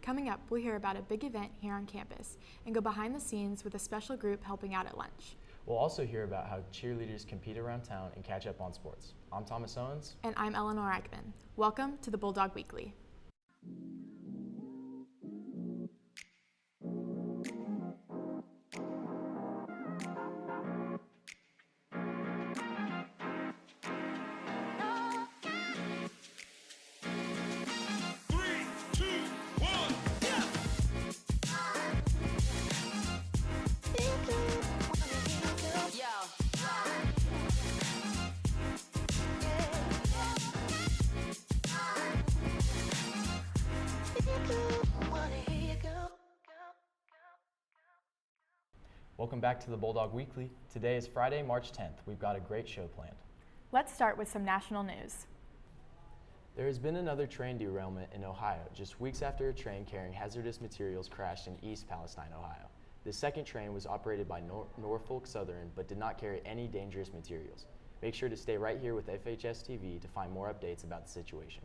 Coming up, we'll hear about a big event here on campus and go behind the scenes with a special group helping out at lunch. We'll also hear about how cheerleaders compete around town and catch up on sports. I'm Thomas Owens. And I'm Eleanor Eichman. Welcome to the Bulldog Weekly. Welcome back to the Bulldog Weekly. Today is Friday, March 10th. We've got a great show planned. Let's start with some national news. There has been another train derailment in Ohio, just weeks after a train carrying hazardous materials crashed in East Palestine, Ohio. The second train was operated by Norfolk Southern, but did not carry any dangerous materials. Make sure to stay right here with FHS TV to find more updates about the situation.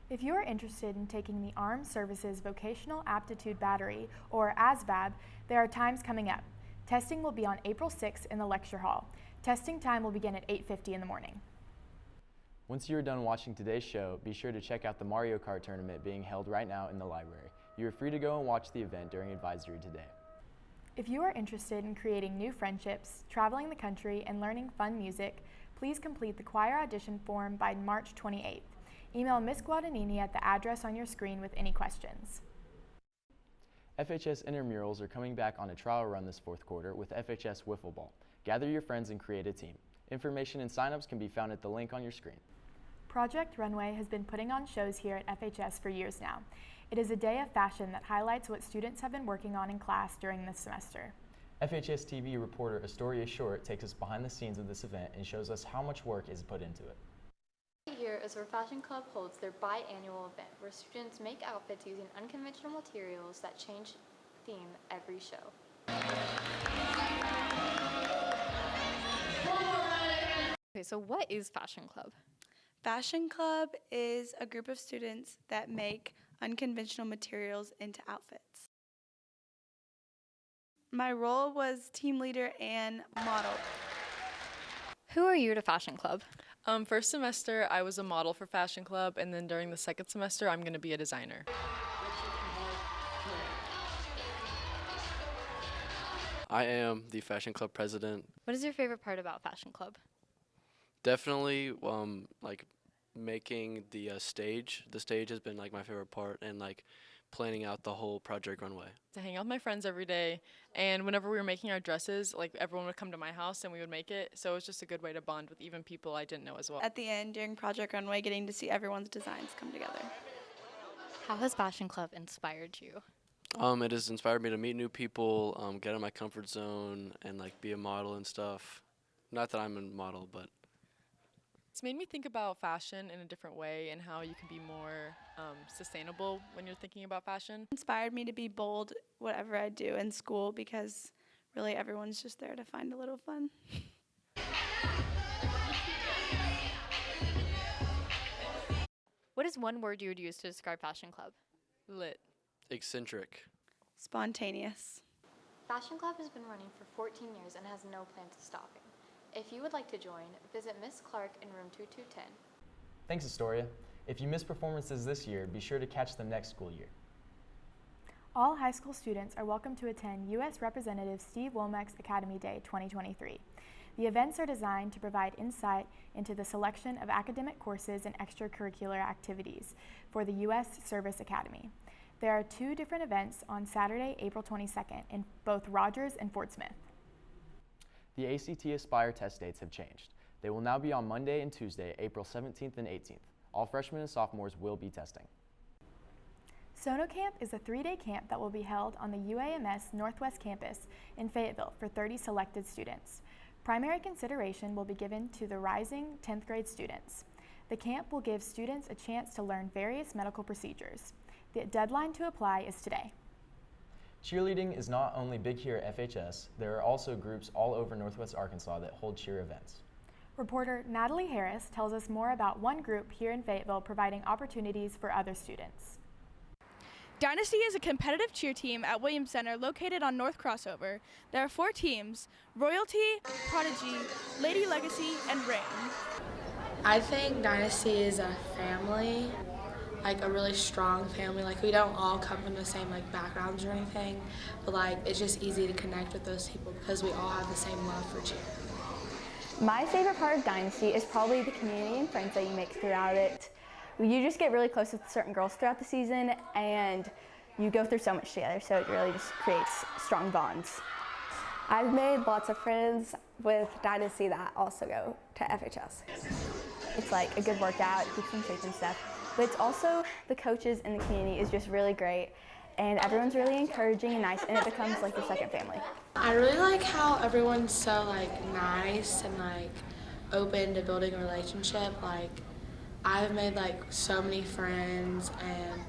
If you are interested in taking the Armed Services Vocational Aptitude Battery, or ASVAB, there are times coming up. Testing will be on April 6th in the lecture hall. Testing time will begin at 8:50 in the morning. Once you are done watching today's show, be sure to check out the Mario Kart tournament being held right now in the library. You are free to go and watch the event during advisory today. If you are interested in creating new friendships, traveling the country, and learning fun music, please complete the choir audition form by March 28th. Email Ms. Guadagnini at the address on your screen with any questions. FHS intramurals are coming back on a trial run this fourth quarter with FHS Wiffle Ball. Gather your friends and create a team. Information and signups can be found at the link on your screen. Project Runway has been putting on shows here at FHS for years now. It is a day of fashion that highlights what students have been working on in class during this semester. FHS TV reporter Astoria Short takes us behind the scenes of this event and shows us how much work is put into it. Here is where Fashion Club holds their biannual event, where students make outfits using unconventional materials that change theme every show. Okay, so what is Fashion Club? Fashion Club is a group of students that make unconventional materials into outfits. My role was team leader and model. Who are you to Fashion Club? First semester, I was a model for Fashion Club, and then during the second semester, I'm going to be a designer. I am the Fashion Club president. What is your favorite part about Fashion Club? Definitely, like making the stage. The stage has been like my favorite part, and like planning out the whole Project Runway. To hang out with my friends every day, and whenever we were making our dresses, like everyone would come to my house and we would make it, so it was just a good way to bond with even people I didn't know as well. At the end, during Project Runway, getting to see everyone's designs come together. How has Fashion Club inspired you? It has inspired me to meet new people, get out of my comfort zone, and like be a model and stuff. Not that I'm a model, but It's made me think about fashion in a different way and how you can be more sustainable when you're thinking about fashion. Inspired me to be bold whatever I do in school, because really everyone's just there to find a little fun. What is one word you would use to describe Fashion Club? Lit. eccentric. Spontaneous. Fashion Club has been running for 14 years and has no plans of stopping. If you would like to join, visit Miss Clark in room 2210. Thanks, Astoria. If you missed performances this year, be sure to catch them next school year. All high school students are welcome to attend U.S. Representative Steve Womack's Academy Day 2023. The events are designed to provide insight into the selection of academic courses and extracurricular activities for the U.S. Service Academy. There are two different events on Saturday, April 22nd in both Rogers and Fort Smith. The ACT Aspire test dates have changed. They will now be on Monday and Tuesday, April 17th and 18th. All freshmen and sophomores will be testing. Sono Camp is a 3-day camp that will be held on the UAMS Northwest Campus in Fayetteville for 30 selected students. Primary consideration will be given to the rising 10th grade students. The camp will give students a chance to learn various medical procedures. The deadline to apply is today. Cheerleading is not only big here at FHS, there are also groups all over Northwest Arkansas that hold cheer events. Reporter Natalie Harris tells us more about one group here in Fayetteville providing opportunities for other students. Dynasty is a competitive cheer team at Williams Center located on North Crossover. There are 4 teams: Royalty, Prodigy, Lady Legacy, and Reign. I think Dynasty is a family, like a really strong family. Like we don't all come from the same like backgrounds or anything, but like it's just easy to connect with those people because we all have the same love for cheer. My favorite part of Dynasty is probably the community and friends that you make throughout it. You just get really close with certain girls throughout the season, and you go through so much together, so it really just creates strong bonds. I've made lots of friends with Dynasty that also go to FHS. It's like a good workout, keeps in shape and stuff, but it's also the coaches and the community is just really great, and everyone's really encouraging and nice, and it becomes like your second family. I really like how everyone's so like nice and like open to building a relationship. Like I've made like so many friends, and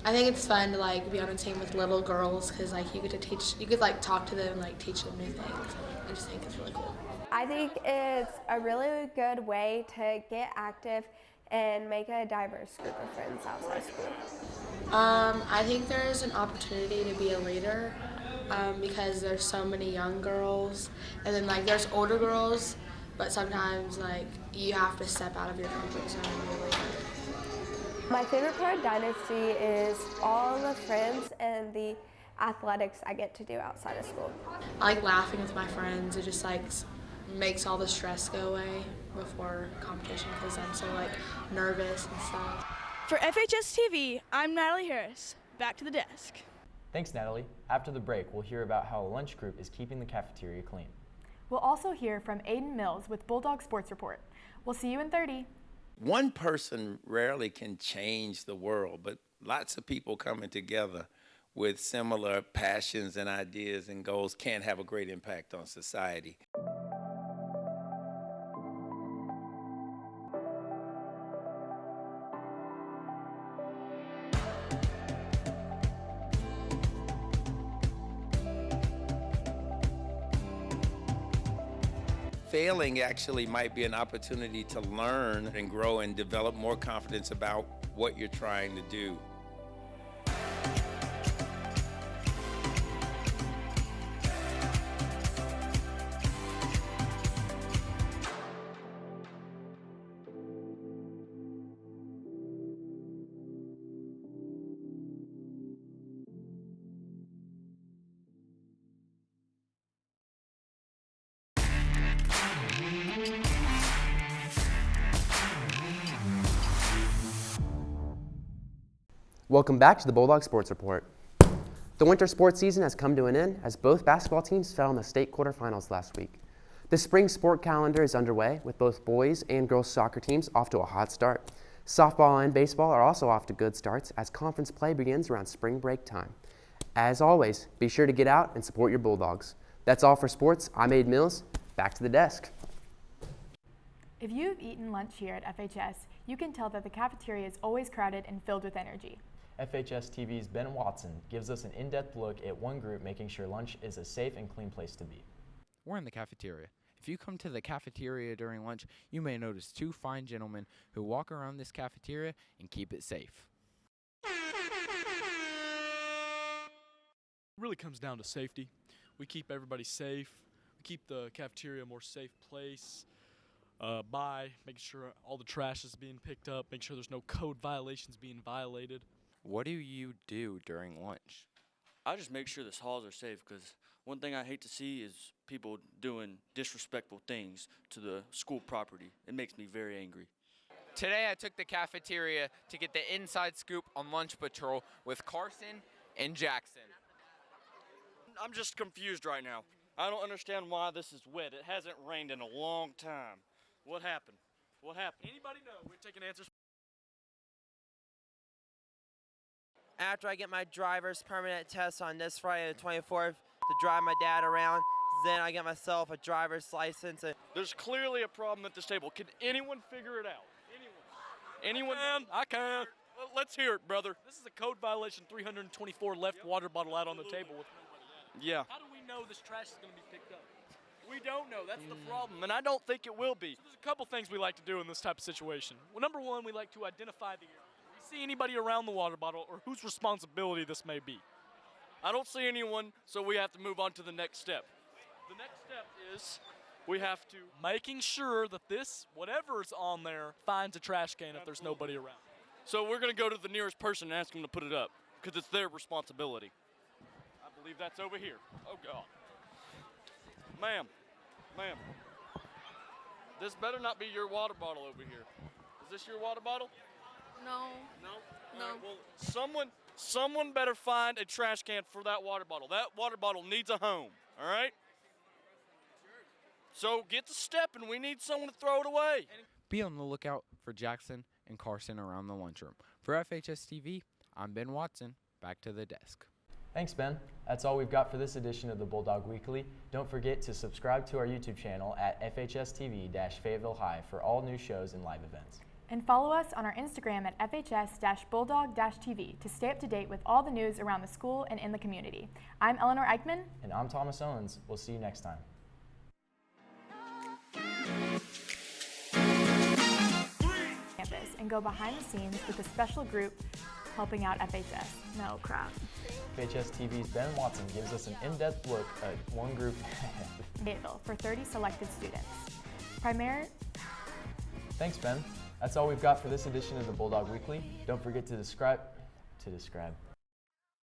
I think it's fun to like be on a team with little girls because like you could like talk to them and like teach them new things. I just think it's really cool. I think it's a really good way to get active and make a diverse group of friends outside school. I think there's an opportunity to be a leader because there's so many young girls, and then like there's older girls, but sometimes like you have to step out of your comfort zone and be a leader. My favorite part of Dynasty is all the friends and the athletics I get to do outside of school. I like laughing with my friends. It just like makes all the stress go away before competition because I'm so like nervous and stuff. For FHS TV, I'm Natalie Harris. Back to the desk. Thanks, Natalie. After the break, we'll hear about how a lunch group is keeping the cafeteria clean. We'll also hear from Aiden Mills with Bulldog Sports Report. We'll see you in 30. One person rarely can change the world, but lots of people coming together with similar passions and ideas and goals can have a great impact on society. Failing actually might be an opportunity to learn and grow and develop more confidence about what you're trying to do. Welcome back to the Bulldog Sports Report. The winter sports season has come to an end as both basketball teams fell in the state quarterfinals last week. The spring sport calendar is underway with both boys and girls soccer teams off to a hot start. Softball and baseball are also off to good starts as conference play begins around spring break time. As always, be sure to get out and support your Bulldogs. That's all for sports. I'm Aid Mills. Back to the desk. If you've eaten lunch here at FHS, you can tell that the cafeteria is always crowded and filled with energy. FHS TV's Ben Watson gives us an in-depth look at one group making sure lunch is a safe and clean place to be. We're in the cafeteria. If you come to the cafeteria during lunch, you may notice 2 fine gentlemen who walk around this cafeteria and keep it safe. It really comes down to safety. We keep everybody safe. We keep the cafeteria a more safe place by making sure all the trash is being picked up, make sure there's no code violations being violated. What do you do during lunch? I just make sure the halls are safe because one thing I hate to see is people doing disrespectful things to the school property. It makes me very angry. Today I took the cafeteria to get the inside scoop on lunch patrol with Carson and Jackson. I'm just confused right now. I don't understand why this is wet. It hasn't rained in a long time. What happened? What happened? Anybody know? We're taking answers. After I get my driver's permanent test on this Friday the 24th to drive my dad around, then I get myself a driver's license. There's clearly a problem at this table. Can anyone figure it out? Anyone? I can. Well, let's hear it, brother. This is a code violation 324 left water bottle out on the table with nobody at it. Yeah. How do we know this trash is going to be picked up? We don't know. That's the problem, and I don't think it will be. So there's a couple things we like to do in this type of situation. Well, number one, we like to identify the area. We see anybody around the water bottle or whose responsibility this may be? I don't see anyone, so we have to move on to the next step. The next step is we have to making sure that this, whatever is on there, finds a trash can if there's nobody around. So we're going to go to the nearest person and ask them to put it up because it's their responsibility. I believe that's over here. Oh, God. Ma'am, this better not be your water bottle over here. Is this your water bottle? No. No? No. All right, well, someone better find a trash can for that water bottle. That water bottle needs a home, all right? So get to stepping. We need someone to throw it away. Be on the lookout for Jackson and Carson around the lunchroom. For FHS TV, I'm Ben Watson. Back to the desk. Thanks, Ben. That's all we've got for this edition of the Bulldog Weekly. Don't forget to subscribe to our YouTube channel at FHS-TV-Fayetteville High for all new shows and live events. And follow us on our Instagram at FHS-Bulldog-TV to stay up to date with all the news around the school and in the community. I'm Eleanor Eichman. And I'm Thomas Owens. We'll see you next time. Campus and go behind the scenes with a special group helping out FHS. No crap. FHS TV's Ben Watson gives us an in-depth look at one group Fayetteville for 30 selected students. Thanks, Ben. That's all we've got for this edition of the Bulldog Weekly. Don't forget to describe.